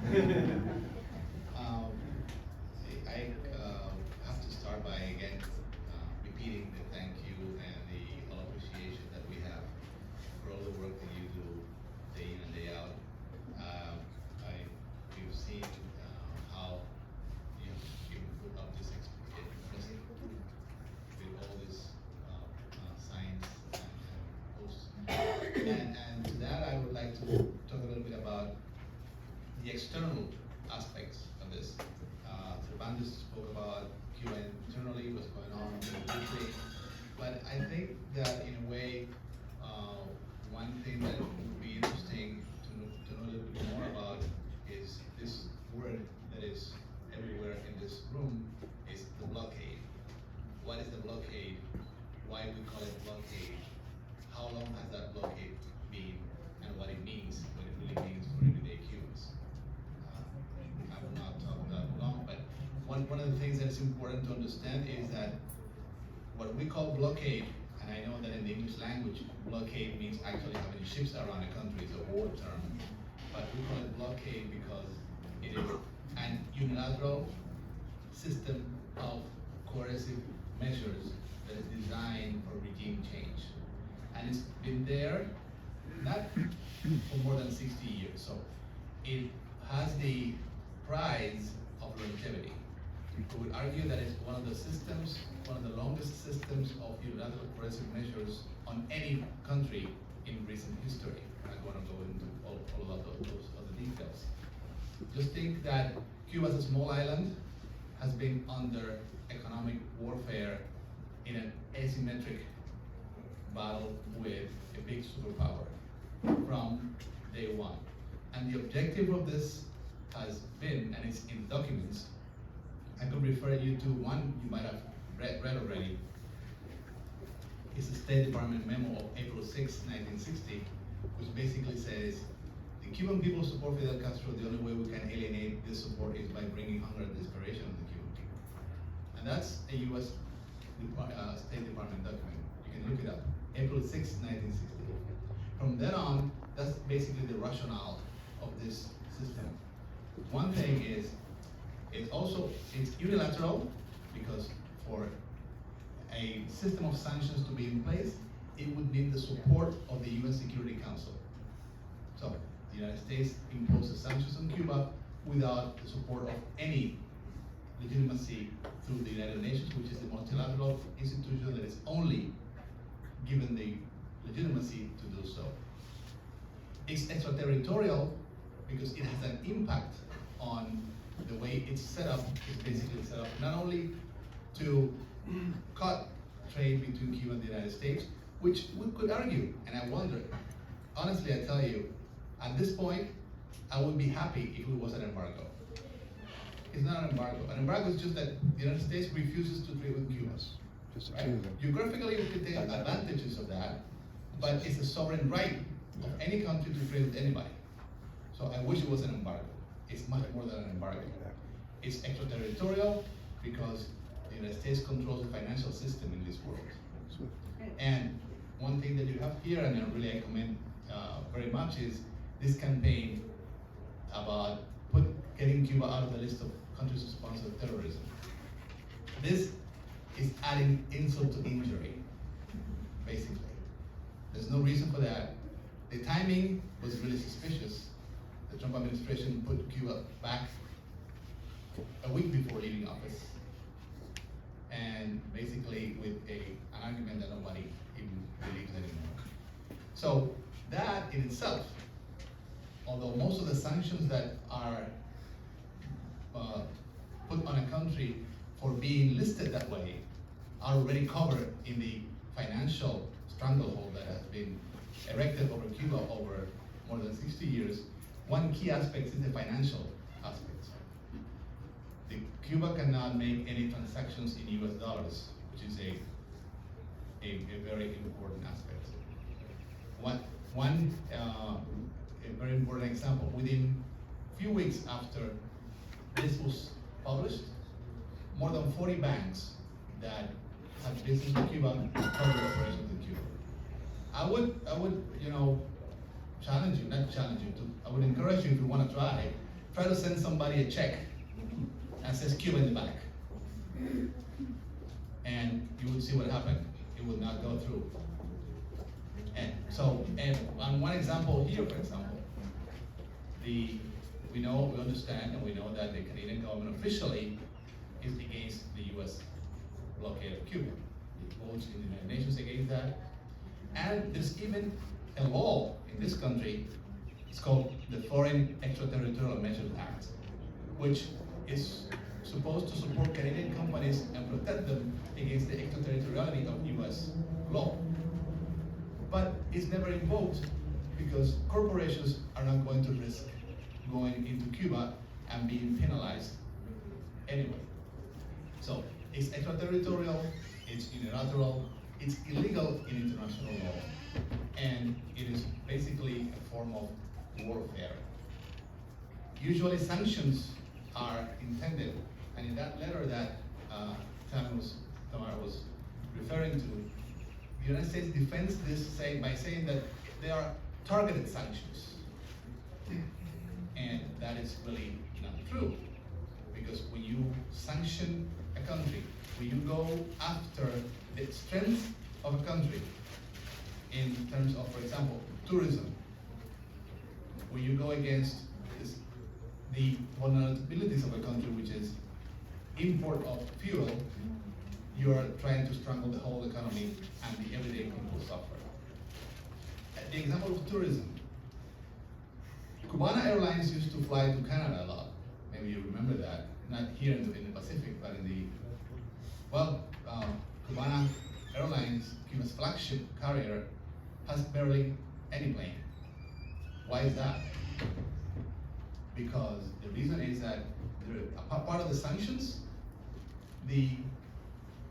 Um, I have to start by again repeating the thank you and the all appreciation that we have for all the work that you do day in and day out. Um, you've seen how you put up this experience with all this science and posts. And to that, I would like to talk a little bit about the external aspects of this. Cervantes spoke about Cuba internally, what's going on politically, but I think that in a way, one thing that would be interesting to know a little bit more about is this word that is everywhere in this room is the blockade. What is the blockade? Why we call it blockade? How long has that blockade been, and what it means, what it really means for everyday Cubans? I will not talk that long, but one of the things that is important to understand is that what we call blockade, and I know that in the English language, blockade means actually having ships around a country, it's a war term, but we call it blockade because it is an unilateral system of coercive measures that is designed for regime change. And it's been there not for more than 60 years. So it has the prize of longevity. We would argue that it's one of the systems, one of the longest systems of unilateral coercive measures on any country in recent history. I'm not going to go into all of those other details. Just think that Cuba as a small island has been under economic warfare in an asymmetric battle with a big superpower from day one. And the objective of this has been, and it's in documents, I could refer you to one you might have read already. It's a State Department memo of April 6, 1960, which basically says, the Cuban people support Fidel Castro. The only way we can alienate this support is by bringing hunger and desperation on the Cuban people. And that's a U.S. State Department document. You can look it up. April 6, 1960. From then on, that's basically the rationale of this system. One thing is, it's unilateral, because for a system of sanctions to be in place, it would need the support of the UN Security Council. So the United States imposes sanctions on Cuba without the support of any legitimacy through the United Nations, which is the multilateral institution that is only given the legitimacy to do so. It's extraterritorial because it has an impact on the way it's set up. It's basically set up not only to cut trade between Cuba and the United States, which we could argue, and I wonder, honestly, I tell you, at this point, I would be happy if it was an embargo. It's not an embargo. An embargo is just that the United States refuses to trade with Cuba. Right? Geographically, you can take advantages of that, but it's a sovereign right of any country to trade with anybody. So I wish it was an embargo. It's much more than an embargo. It's extraterritorial because the United States controls the financial system in this world. And one thing that you have here, and I really commend very much, is this campaign about getting Cuba out of the list of countries who sponsor terrorism. This is adding insult to injury, basically. There's no reason for that. The timing was really suspicious. The Trump administration put Cuba back a week before leaving office, and basically with an argument that nobody even believes anymore. So that in itself, although most of the sanctions that are put on a country for being listed that way are already covered in the financial stranglehold that has been erected over Cuba over more than 60 years, one key aspect is the financial aspect. Cuba cannot make any transactions in US dollars, which is a very important aspect. A very important example, within a few weeks after this was published, more than 40 banks that have business in Cuba covered operations in Cuba. I would, challenge you, not challenge you, I would encourage you if you want to try try to send somebody a check and says Cuba in the back. And you would see what happened. It would not go through. And so, and on one example here, for example, we understand, and we know that the Canadian government officially is against the U.S. blockade of Cuba. It votes in the United Nations against that. And there's even a law in this country, it's called the Foreign Extraterritorial Measures Act, which is supposed to support Canadian companies and protect them against the extraterritoriality of U.S. law. But it's never invoked because corporations are not going to risk going into Cuba and being penalized anyway. So it's extraterritorial, it's unilateral, it's illegal in international law, and it is basically a form of warfare. Usually sanctions are intended, and in that letter that Tamara was referring to, the United States defends this by saying that they are targeted sanctions. And that is really not true, because when you sanction a country, when you go after the strength of a country in terms of, for example, tourism, when you go against the vulnerabilities of a country, which is import of fuel, you are trying to strangle the whole economy and the everyday people suffer. The example of tourism. Cubana Airlines used to fly to Canada a lot. Maybe you remember that. Not here in the Pacific, but in the, Cubana Airlines, Cuba's flagship carrier, has barely any plane. Why is that? Because the reason is that part of the sanctions,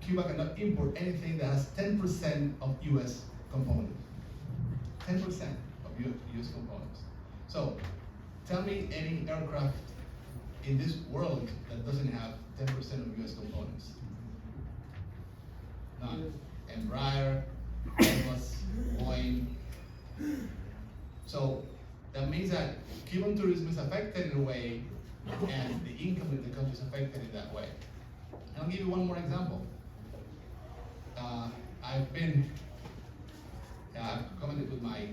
Cuba cannot import anything that has 10% of US components. 10% of US components. So, tell me any aircraft in this world that doesn't have 10% of US components. None. Embraer, Airbus, Boeing. So, that means that Cuban tourism is affected in a way, and the income of the country is affected in that way. And I'll give you one more example. I've commented with my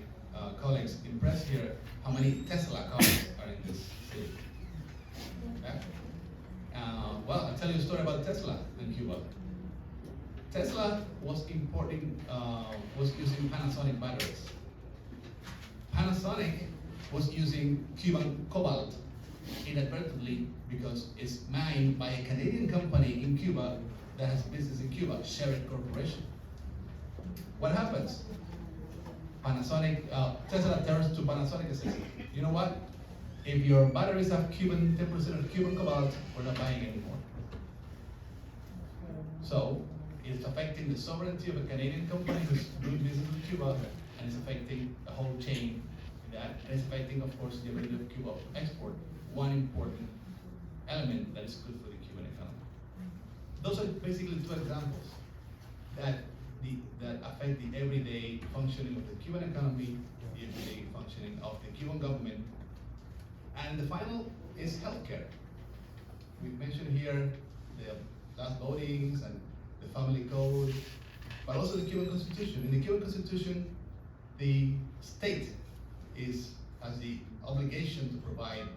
colleagues, impressed here how many Tesla cars are in this city. Okay? Well, I'll tell you a story about Tesla in Cuba. Tesla was using Panasonic batteries. Panasonic was using Cuban cobalt inadvertently because it's mined by a Canadian company in Cuba that has business in Cuba, Sherritt Corporation. What happens? Tesla turns to Panasonic and says, you know what? If your batteries have 10% of Cuban cobalt, we're not buying anymore. So it's affecting the sovereignty of a Canadian company who's doing business with Cuba, and it's affecting the whole chain in that, and it's affecting, of course, the ability of Cuba to export, one important element that is good for the Cuban economy. Those are basically two examples that affect the everyday functioning of the Cuban economy, the everyday functioning of the Cuban government. And the final is healthcare. We've mentioned here the last votings and the family code, but also the Cuban Constitution. In the Cuban Constitution, the state has the obligation to provide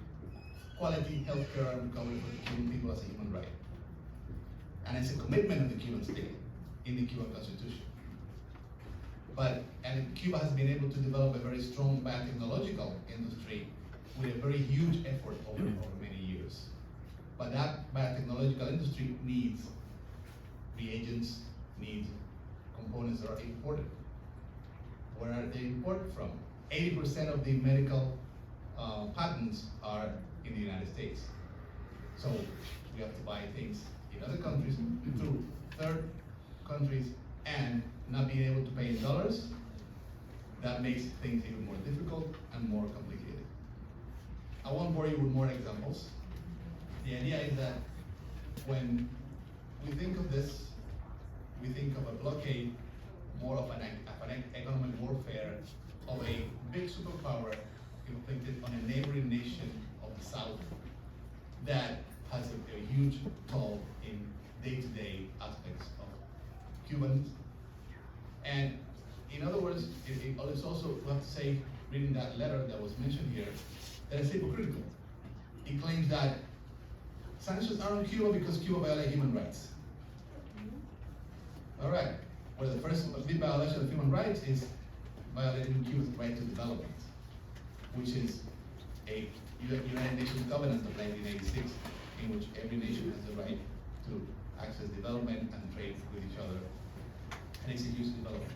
quality healthcare and recovery for the Cuban people as a human right. And it's a commitment of the Cuban state in the Cuban Constitution. And Cuba has been able to develop a very strong biotechnological industry with a very huge effort over many years. But that biotechnological industry needs reagents, needs components that are imported. Where are they imported from? 80% of the medical patents are in the United States. So we have to buy things in other countries through third countries and not being able to pay in dollars. That makes things even more difficult and more complicated. I won't bore you with more examples. The idea is that when we think of this, we think of a blockade more of an economic warfare of a big superpower inflicted on a neighboring nation of the South that has a huge toll in day-to-day aspects of Cubans. And in other words, it's also, we have to say, reading that letter that was mentioned here, that it's hypocritical. It claims that sanctions are on Cuba because Cuba violates human rights. All right. Well, the first big violation of human rights is violating Cuba's right to development, which is a United Nations Covenant of 1986, in which every nation has the right to access development and trade with each other and execute development.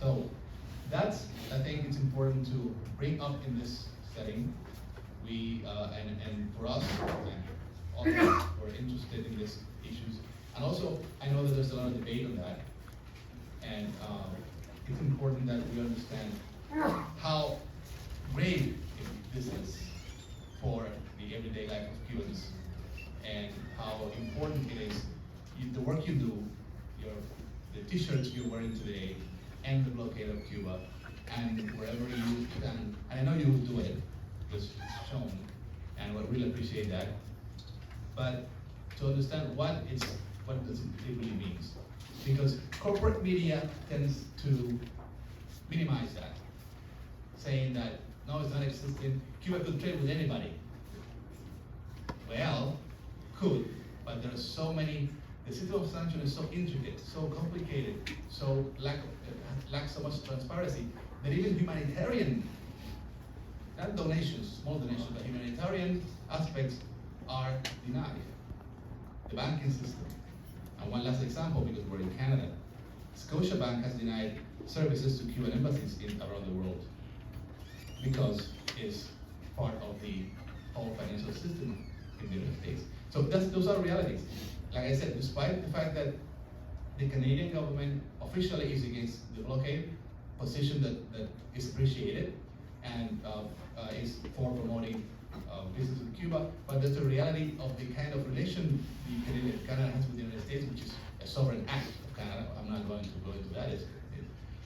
So that's, I think it's important to bring up in this setting. We, and for us, and all of us who are interested in these issues, and also, I know that there's a lot of debate on that, and it's important that we understand how grave this is for the everyday life of Cubans, and how important it is, the work you do, the t-shirts you're wearing today, and the blockade of Cuba, and wherever you can, and I know you will do it, because it's shown, and we really appreciate that, but to understand what does it really means. Because corporate media tends to minimize that, saying that, no, it's not existing, Cuba could trade with anybody. Well, could, but there are so many, the system of sanction is so intricate, so complicated, so lacks so much transparency, that even humanitarian, not donations, small donations, but humanitarian aspects are denied. The banking system. And one last example, because we're in Canada, Scotiabank has denied services to Cuban embassies around the world because it's part of the whole financial system in the United States. So those are realities. Like I said, despite the fact that the Canadian government officially is against the blockade, position that is appreciated and is for promoting business with Cuba, but there's a reality of the kind of relation Canada has with the United States, which is a sovereign act of Canada. I'm not going to go into that,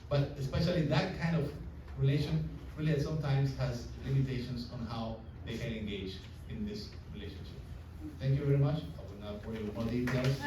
but especially that kind of relation really sometimes has limitations on how they can engage in this relationship. Thank you very much. I will not bore you with more details.